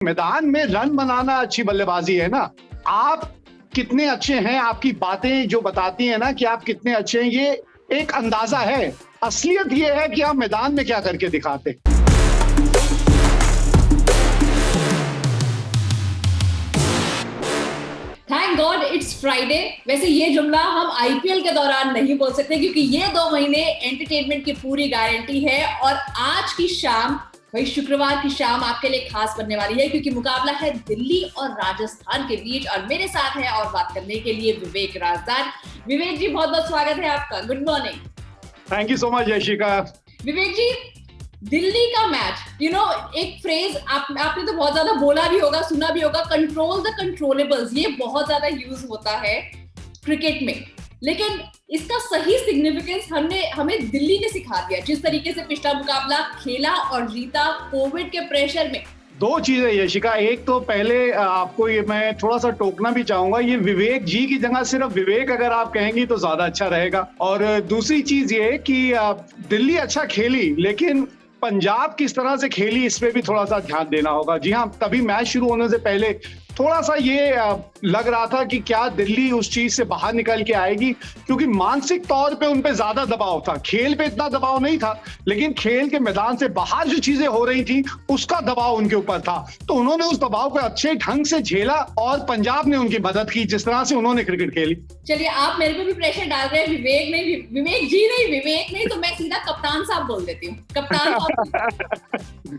मैदान में रन बनाना अच्छी बल्लेबाजी है ना। आप कितने अच्छे हैं, आपकी बातें जो बताती हैं ना कि आप कितने अच्छे हैं, ये एक अंदाजा है। असलियत ये है कि आप मैदान में क्या करके दिखाते। Thank God it's Friday. वैसे ये जुमला हम आईपीएल के दौरान नहीं बोल सकते क्योंकि ये 2 महीने एंटरटेनमेंट की पूरी गारंटी है। और आज की शाम, वही शुक्रवार की शाम आपके लिए खास बनने वाली है क्योंकि मुकाबला है दिल्ली और राजस्थान के बीच। और मेरे साथ है और बात करने के लिए विवेक राजदान। विवेक जी, बहुत बहुत स्वागत है आपका। Good morning. Thank you so much Yashika. Vivek ji, Delhi का मैच, एक फ्रेज आपने तो बहुत ज्यादा बोला भी होगा, सुना भी होगा, कंट्रोल द कंट्रोलेबल्स। ये बहुत ज्यादा यूज होता है क्रिकेट में, लेकिन इसका सही सिग्निफिकेंस हमें दिल्ली ने सिखा दिया। जिस तरीके से पिछला मुकाबला खेला और जीता कोविड के प्रेशर में। 2 चीजें यशिका। एक तो पहले आपको ये मैं थोड़ा सा टोकना भी चाहूंगा, ये विवेक जी की जगह सिर्फ विवेक अगर आप कहेंगी तो ज्यादा अच्छा रहेगा। और दूसरी चीज ये कि दिल्ली अच्छा खेली, लेकिन पंजाब किस तरह से खेली इस पे भी थोड़ा सा ध्यान देना होगा। जी हाँ, तभी मैच शुरू होने से पहले थोड़ा सा ये लग रहा था कि क्या दिल्ली उस चीज से बाहर निकल के आएगी, क्योंकि मानसिक तौर पे उन पे ज्यादा दबाव था। खेल पे इतना दबाव नहीं था, लेकिन खेल के मैदान से बाहर जो चीजें हो रही थी उसका दबाव उनके ऊपर था। तो उन्होंने उस दबाव को अच्छे ढंग से झेला और पंजाब ने उनकी मदद की जिस तरह से उन्होंने क्रिकेट खेली। चलिए, आप मेरे पे भी प्रेशर डाल रहे हैं। विवेक नहीं तो मैं सीधा कप्तान साहब बोल देती हूँ। कप्तान साहब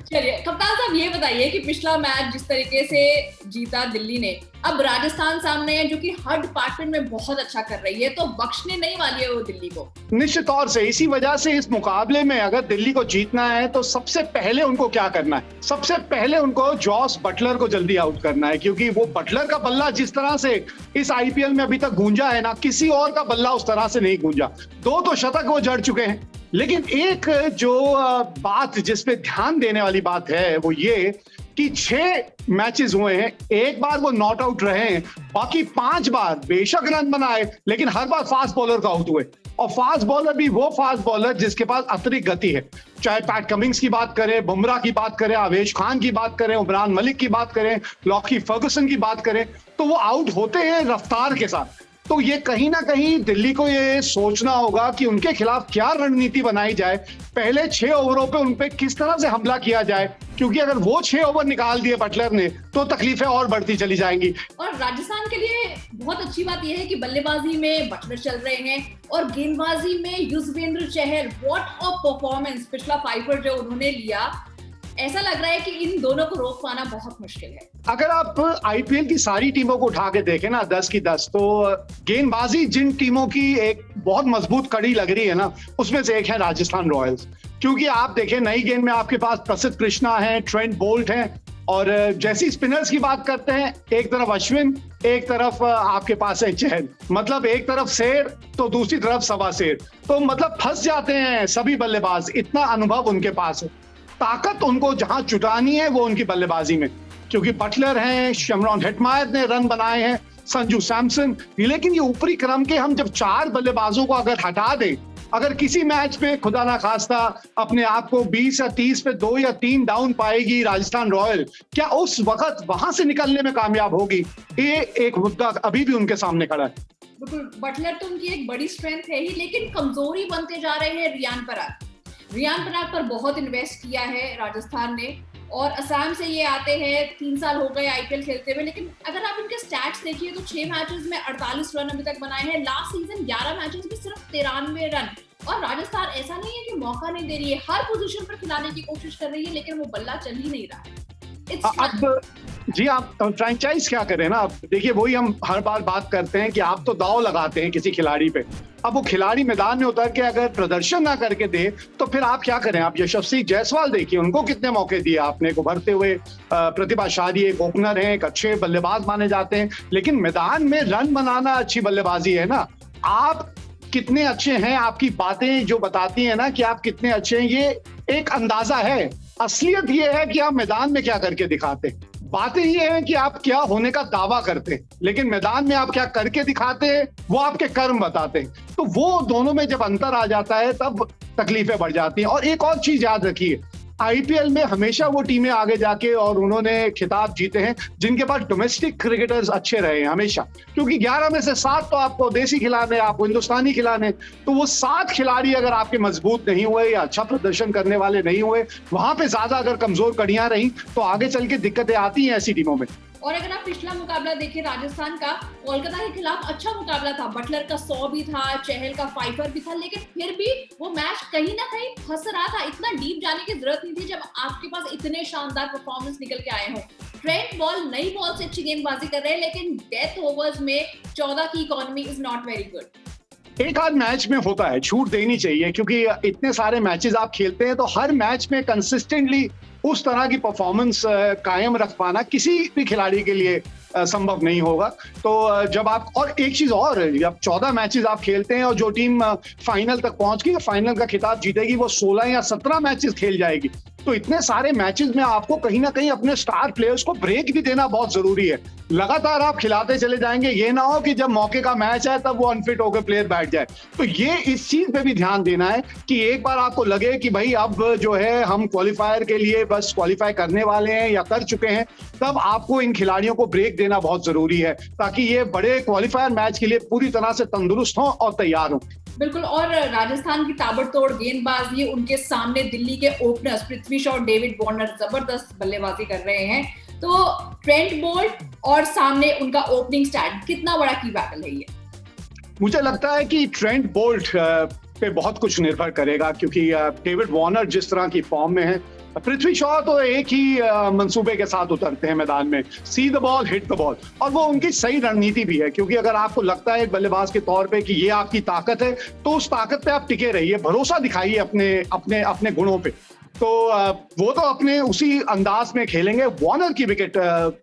चलिए, कप्तान साहब ये बताइए कि पिछला मैच जिस तरीके से जीता दिल्ली ने, अब राजस्थान सामने है जो कि हर डिपार्टमेंट में बहुत अच्छा कर रही है, तो बख्शने नहीं वाली है वो दिल्ली को। निश्चित तौर से इसी वजह से इस मुकाबले में अगर दिल्ली को जीतना है तो सबसे पहले उनको क्या करना है, सबसे पहले उनको जॉस बटलर को जल्दी आउट करना है। क्योंकि वो बटलर का बल्ला जिस तरह से इस आईपीएल में अभी तक गूंजा है ना, किसी और का बल्ला उस तरह से नहीं गूंजा। 2 तो शतक वो जड़ चुके हैं। लेकिन एक जो बात जिस पे ध्यान देने वाली बात है वो ये कि 6 मैचेस हुए हैं, एक बार वो नॉट आउट रहे हैं, बाकी 5 बार बेशक रन बनाए लेकिन हर बार फास्ट बॉलर का आउट हुए। और फास्ट बॉलर भी वो फास्ट बॉलर जिसके पास अतिरिक्त गति है। चाहे पैट कमिंग्स की बात करें, बुमराह की बात करें, आवेश खान की बात करें, उमरान मलिक की बात करें, लॉकी फर्गुसन की बात करें, तो वो आउट होते हैं रफ्तार के साथ। तो ये कहीं ना कहीं दिल्ली को ये सोचना होगा कि उनके खिलाफ क्या रणनीति बनाई जाए, पहले 6 ओवरों पे उन पे किस तरह से हमला किया जाए। क्योंकि अगर वो 6 ओवर निकाल दिए बटलर ने तो तकलीफें और बढ़ती चली जाएंगी। और राजस्थान के लिए बहुत अच्छी बात यह है कि बल्लेबाजी में बटलर चल रहे हैं और गेंदबाजी में Yuzvendra Chahal. What a performance पिछला 5 जो उन्होंने लिया। ऐसा लग रहा है कि इन दोनों को रोक पाना बहुत मुश्किल है। अगर आप आईपीएल की सारी टीमों को उठा के देखें ना 10 की 10, तो गेंदबाजी जिन टीमों की एक बहुत मजबूत कड़ी लग रही है ना, उसमें से एक है राजस्थान रॉयल्स। क्योंकि आप देखें नई गेंद में आपके पास प्रसिद्ध कृष्णा है, ट्रेंट बोल्ट है, और जैसी स्पिनर्स की बात करते हैं, एक तरफ अश्विन, एक तरफ आपके पास है चहल। मतलब एक तरफ शेर तो दूसरी तरफ सवा शेर। तो मतलब फंस जाते हैं सभी बल्लेबाज, इतना अनुभव उनके पास है। ताकत उनको जहां जुटानी है वो उनकी बल्लेबाजी में, क्योंकि बटलर हैं, शमरॉन हेटमायर ने रन बनाए हैं, संजू सैमसन। लेकिन ये ऊपरी क्रम के हम जब 4 बल्लेबाजों को अगर हटा दें, अगर किसी मैच पे खुदा ना खास्ता अपने आप को 20 या 30 पे 2 या 3 डाउन पाएगी राजस्थान रॉयल, क्या उस वक्त वहां से निकलने में कामयाब होगी? ये एक मुद्दा अभी भी उनके सामने खड़ा है। बिल्कुल, बटलर तो उनकी एक बड़ी स्ट्रेंथ है ही, लेकिन कमजोरी बनते जा रहे हैं रियान पराग पर बहुत इन्वेस्ट किया है राजस्थान ने। और असम से ये आते हैं, 3 साल हो गए आईपीएल खेलते हुए, लेकिन अगर आप इनके स्टैट्स देखिए तो 6 मैचेस में 48 रन अभी तक बनाए हैं। लास्ट सीजन 11 मैचेस में सिर्फ 93 रन। और राजस्थान ऐसा नहीं है कि मौका नहीं दे रही है, हर पोजीशन पर खिलाने की कोशिश कर रही है, लेकिन वो बल्ला चल ही नहीं रहा है। अब जी, आप फ्रेंचाइज क्या करें ना। अब देखिए, वही हम हर बार बात करते हैं कि आप तो दाव लगाते हैं किसी खिलाड़ी पे। अब वो खिलाड़ी मैदान में उतर के अगर प्रदर्शन ना करके दे तो फिर आप क्या करें। आप यशस्वी जायसवाल देखिए, उनको कितने मौके दिए आपने, उभरते हुए प्रतिभाशाली एक ओपनर हैं, एक अच्छे बल्लेबाज माने जाते हैं। लेकिन मैदान में रन बनाना अच्छी बल्लेबाजी है ना। आप कितने अच्छे हैं, आपकी बातें जो बताती हैं ना कि आप कितने अच्छे हैं, ये एक अंदाजा है। असलियत ये है कि आप मैदान में क्या करके दिखाते। बातें ये हैं कि आप क्या होने का दावा करते हैं, लेकिन मैदान में आप क्या करके दिखाते हैं वो आपके कर्म बताते हैं। तो वो दोनों में जब अंतर आ जाता है तब तकलीफें बढ़ जाती हैं। और एक और चीज याद रखिए, आईपीएल में हमेशा वो टीमें आगे जाके और उन्होंने खिताब जीते हैं जिनके पास डोमेस्टिक क्रिकेटर्स अच्छे रहे हैं हमेशा, क्योंकि 11 में से 7 तो आपको देसी खिलाने, आपको हिंदुस्तानी खिलाने, तो वो 7 खिलाड़ी अगर आपके मजबूत नहीं हुए या अच्छा प्रदर्शन करने वाले नहीं हुए, वहां पे ज्यादा अगर कमजोर कड़ियां रही तो आगे चल के दिक्कतें आती हैं ऐसी टीमों में। और अगर आप पिछला मुकाबला देखें राजस्थान का, कोलकाता के खिलाफ अच्छा मुकाबला था, बटलर का 100 भी था, चहल का 5 भी था, लेकिन फिर भी वो मैच कहीं ना कहीं फंस रहा था। इतना डीप जाने की जरूरत नहीं थी जब आपके पास इतने शानदार परफॉर्मेंस निकल के आए हो। ट्रेंट बॉल नई बॉल से अच्छी गेंदबाजी कर रहे हैं, लेकिन डेथ ओवर्स में 14 की economy is not very good. एक आध मैच में होता है, छूट देनी चाहिए, क्योंकि इतने सारे मैचेस आप खेलते हैं तो हर मैच में कंसिस्टेंटली उस तरह की परफॉर्मेंस कायम रख पाना किसी भी खिलाड़ी के लिए संभव नहीं होगा। तो जब आप, और एक चीज और, जब 14 मैचेस आप खेलते हैं और जो टीम फाइनल तक पहुंच गई, फाइनल का खिताब जीतेगी, वो 16 या 17 मैचेस खेल जाएगी। तो इतने सारे मैचेस में आपको कहीं ना कहीं अपने स्टार प्लेयर्स को ब्रेक भी देना बहुत जरूरी है। लगातार आप खिलाते चले जाएंगे, ये ना हो कि जब मौके का मैच है तब वो अनफिट होकर प्लेयर बैठ जाए। तो ये इस चीज पे भी ध्यान देना है कि एक बार आपको लगे कि भाई अब जो है हम क्वालिफायर के लिए बस क्वालिफाई करने वाले हैं या कर चुके हैं, तब आपको इन खिलाड़ियों को ब्रेक देना बहुत जरूरी है, ताकि ये बड़े क्वालिफायर मैच के लिए पूरी तरह से तंदुरुस्त हों और तैयार हों। बिल्कुल। और राजस्थान की ताबड़तोड़ गेंदबाजी, उनके सामने दिल्ली के ओपनर्स पृथ्वी शॉ और डेविड वार्नर जबरदस्त बल्लेबाजी कर रहे हैं। तो ट्रेंट बोल्ट और सामने उनका ओपनिंग स्टैंड, कितना बड़ा की बैटल है ये? मुझे लगता है कि ट्रेंट बोल्ट पे बहुत कुछ निर्भर करेगा, क्योंकि डेविड वार्नर जिस तरह की फॉर्म में है, पृथ्वी शॉ तो एक ही मंसूबे के साथ उतरते हैं मैदान में, see the ball hit the ball, और वो उनकी सही रणनीति भी है। क्योंकि अगर आपको लगता है एक बल्लेबाज के तौर पे कि ये आपकी ताकत है, तो उस ताकत पे आप टिके रहिए, भरोसा दिखाइए अपने अपने अपने गुणों पे। तो वो तो अपने उसी अंदाज में खेलेंगे। वार्नर की विकेट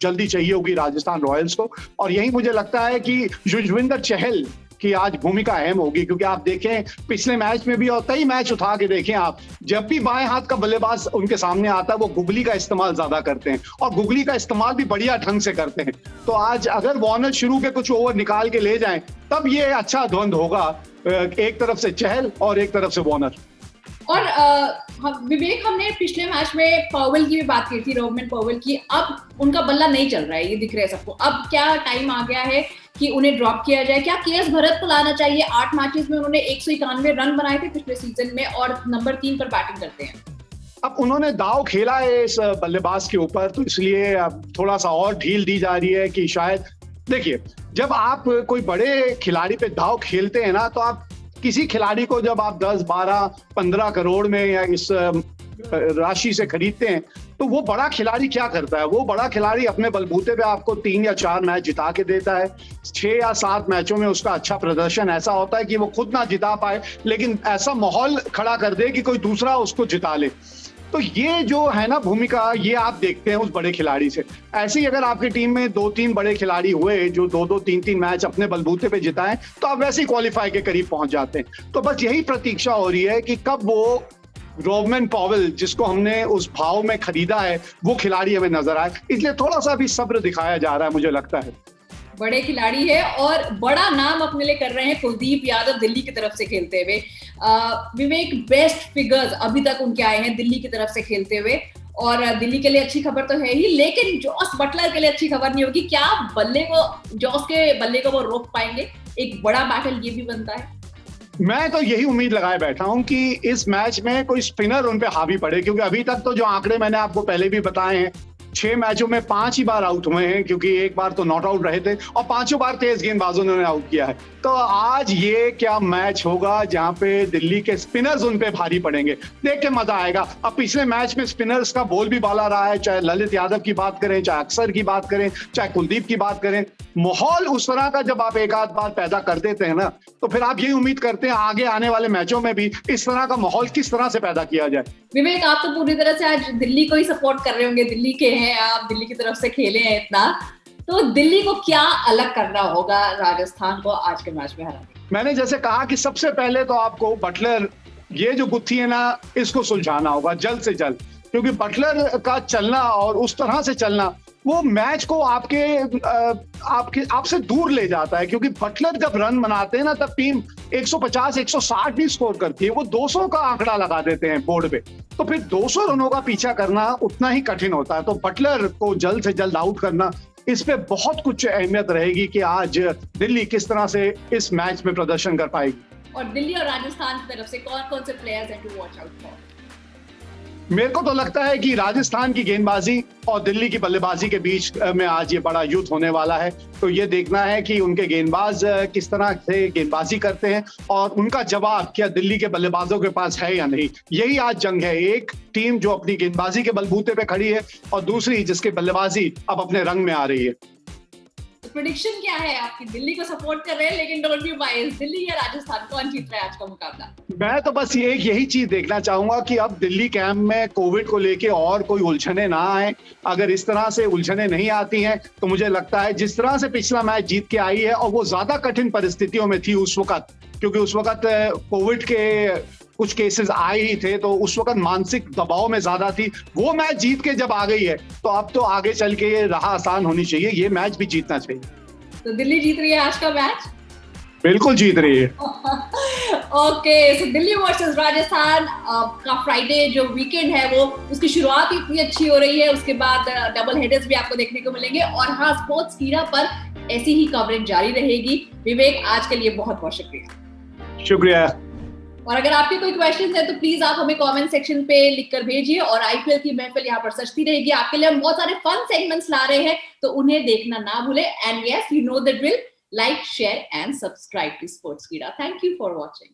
जल्दी चाहिए होगी राजस्थान रॉयल्स को, और यही मुझे लगता है कि युजवेंद्र चहल की आज भूमिका अहम होगी। क्योंकि आप देखें पिछले मैच में भी और कई मैच उठा के देखें आप, जब भी बाएं हाथ का बल्लेबाज उनके सामने आता है वो गुगली का इस्तेमाल ज्यादा करते हैं, और गुगली का इस्तेमाल भी बढ़िया ढंग से करते हैं। तो आज अगर वार्नर शुरू के कुछ ओवर निकाल के ले जाएं, तब ये अच्छा द्वंद होगा, एक तरफ से चहल और एक तरफ से वार्नर। और विवेक, हमने पिछले मैच में पॉवेल की भी बात की थी, रोबमन पॉवेल की। अब उनका बल्ला नहीं चल रहा है, ये दिख रहा है सबको। अब क्या टाइम आ गया है कि उन्हें ड्रॉप किया जाए? क्या केएस भरत को लाना चाहिए? 8 मैचेस में उन्होंने 191 रन बनाए थे पिछले सीजन में, और नंबर 3 पर बैटिंग करते हैं। अब उन्होंने दाव खेला है इस बल्लेबाज के ऊपर, तो इसलिए अब थोड़ा सा और ढील दी जा रही है कि शायद, देखिए जब आप कोई बड़े खिलाड़ी पे दाव खेलते हैं ना, तो आप किसी खिलाड़ी को जब आप 10, 12, 15 करोड़ में या इस राशि से खरीदते हैं, तो वो बड़ा खिलाड़ी क्या करता है? वो बड़ा खिलाड़ी अपने बलबूते पे आपको 3 या 4 मैच जिता के देता है। 6 या 7 मैचों में उसका अच्छा प्रदर्शन ऐसा होता है कि वो खुद ना जिता पाए, लेकिन ऐसा माहौल खड़ा कर दे कि कोई दूसरा उसको जिता ले। तो ये जो है ना भूमिका, ये आप देखते हैं उस बड़े खिलाड़ी से। ऐसे ही अगर आपकी टीम में 2-3 बड़े खिलाड़ी हुए जो 2-2, 3-3 मैच अपने बलबूते पे जिताएं, तो आप वैसे ही क्वालिफाई के करीब पहुंच जाते हैं। तो बस यही प्रतीक्षा हो रही है कि कब वो रोबमन पॉवेल, जिसको हमने उस भाव में खरीदा है, वो खिलाड़ी हमें नजर आए। इसलिए थोड़ा सा भी सब्र दिखाया जा रहा है, मुझे लगता है। बड़े खिलाड़ी है और बड़ा नाम अपने लिए कर रहे हैं कुलदीप यादव, दिल्ली की तरफ से खेलते हुए। विवेक, बेस्ट फिगर्स अभी तक उनके आए हैं दिल्ली की तरफ से खेलते हुए, और दिल्ली के लिए अच्छी खबर तो है ही, लेकिन जॉस बटलर के लिए अच्छी खबर नहीं होगी। क्या जॉस के बल्ले को वो रोक पाएंगे? एक बड़ा बैटल ये भी बनता है। मैं तो यही उम्मीद लगाए बैठा हूं कि इस मैच में कोई स्पिनर उन पे हावी पड़े, क्योंकि अभी तक तो जो आंकड़े मैंने आपको पहले भी बताए हैं, 6 मैचों में 5 ही बार आउट हुए हैं, क्योंकि एक बार तो नॉट आउट रहे थे, और 5 बार तेज गेंदबाजों ने आउट किया है। तो आज ये क्या मैच होगा जहां पे दिल्ली के स्पिनर्स उन पे भारी पड़ेंगे, देख के मजा आएगा। अब पिछले मैच में स्पिनर्स का बोल भी बाला रहा है, चाहे ललित यादव की बात करें, चाहे अक्षर की बात करें, चाहे कुलदीप की बात करें। माहौल उस तरह का जब आप एक आध बार पैदा कर देते हैं ना, तो फिर आप यही उम्मीद करते हैं आगे आने वाले मैचों में भी इस तरह का माहौल किस तरह से पैदा किया जाए। विवेक, आप तो पूरी तरह से आज दिल्ली को ही सपोर्ट कर रहे होंगे, दिल्ली के हैं आप, दिल्ली की तरफ से खेले हैं इतना, तो दिल्ली को क्या अलग करना होगा राजस्थान को आज के मैच में हराने? मैंने जैसे कहा कि सबसे पहले तो आपको बटलर, ये जो गुत्थी है ना, इसको सुलझाना होगा जल्द से जल्द, क्योंकि बटलर का चलना और उस तरह से चलना वो मैच को आपसे दूर ले जाता है, क्योंकि बटलर जब रन बनाते हैं ना तब टीम 150 160 भी स्कोर करती है, वो 200 का आंकड़ा लगा देते हैं बोर्ड पे, तो फिर 200 रनों का पीछा करना उतना ही कठिन होता है। तो बटलर को जल्द से जल्द आउट करना, इस पे बहुत कुछ अहमियत रहेगी कि आज दिल्ली किस तरह से इस मैच में प्रदर्शन कर पाएगी। और दिल्ली और राजस्थान की तरफ से कौन-कौन से प्लेयर्स हैं टू वॉच आउट फॉर? मेरे को तो लगता है कि राजस्थान की गेंदबाजी और दिल्ली की बल्लेबाजी के बीच में आज ये बड़ा युद्ध होने वाला है। तो ये देखना है कि उनके गेंदबाज किस तरह से गेंदबाजी करते हैं और उनका जवाब क्या दिल्ली के बल्लेबाजों के पास है या नहीं। यही आज जंग है, एक टीम जो अपनी गेंदबाजी के बलबूते पे खड़ी है और दूसरी जिसकी बल्लेबाजी अब अपने रंग में आ रही है। प्रेडिक्शन क्या है आपकी? दिल्ली को सपोर्ट कर रहे हैं लेकिन डोंट बी बायस्ड, दिल्ली या राजस्थान, कौन जीत रहा है आज का मुकाबला? मैं तो बस यही चीज देखना चाहूंगा कि अब दिल्ली कैंप में कोविड को लेके और कोई उलझने ना आए। अगर इस तरह से उलझने नहीं आती हैं तो मुझे लगता है जिस तरह से पिछला मैच जीत के आई है, और वो ज्यादा कठिन परिस्थितियों में थी उस वक्त, क्योंकि उस वक्त कोविड के कुछ केसेस आए ही थे, तो उस वक्त मानसिक दबाव में ज्यादा थी। वो मैच जीत के जब आ गई है तो अब तो आगे चल के ये राह आसान होनी चाहिए, ये मैच भी जीतना चाहिए। तो दिल्ली जीत रही है आज का मैच? बिल्कुल जीत रही है। ओके, सो दिल्ली वर्सेस राजस्थान का फ्राइडे जो वीकेंड है वो उसकी शुरुआत ही इतनी अच्छी हो रही है, उसके बाद डबल हेडर्स भी आपको देखने को मिलेंगे और हाँ, स्पोर्ट्सकीरा पर ऐसी ही कवरेज जारी रहेगी। विवेक, आज के लिए बहुत बहुत शुक्रिया। शुक्रिया। और अगर आपके कोई क्वेश्चंस हैं तो प्लीज आप हमें कमेंट सेक्शन पे लिखकर भेजिए और आईपीएल की महफिल यहाँ पर सजती रहेगी। आपके लिए हम बहुत सारे फन सेगमेंट्स ला रहे हैं, तो उन्हें देखना ना भूलें। And yes, you know the drill, like, share and subscribe to Sportskeeda. Thank you for watching.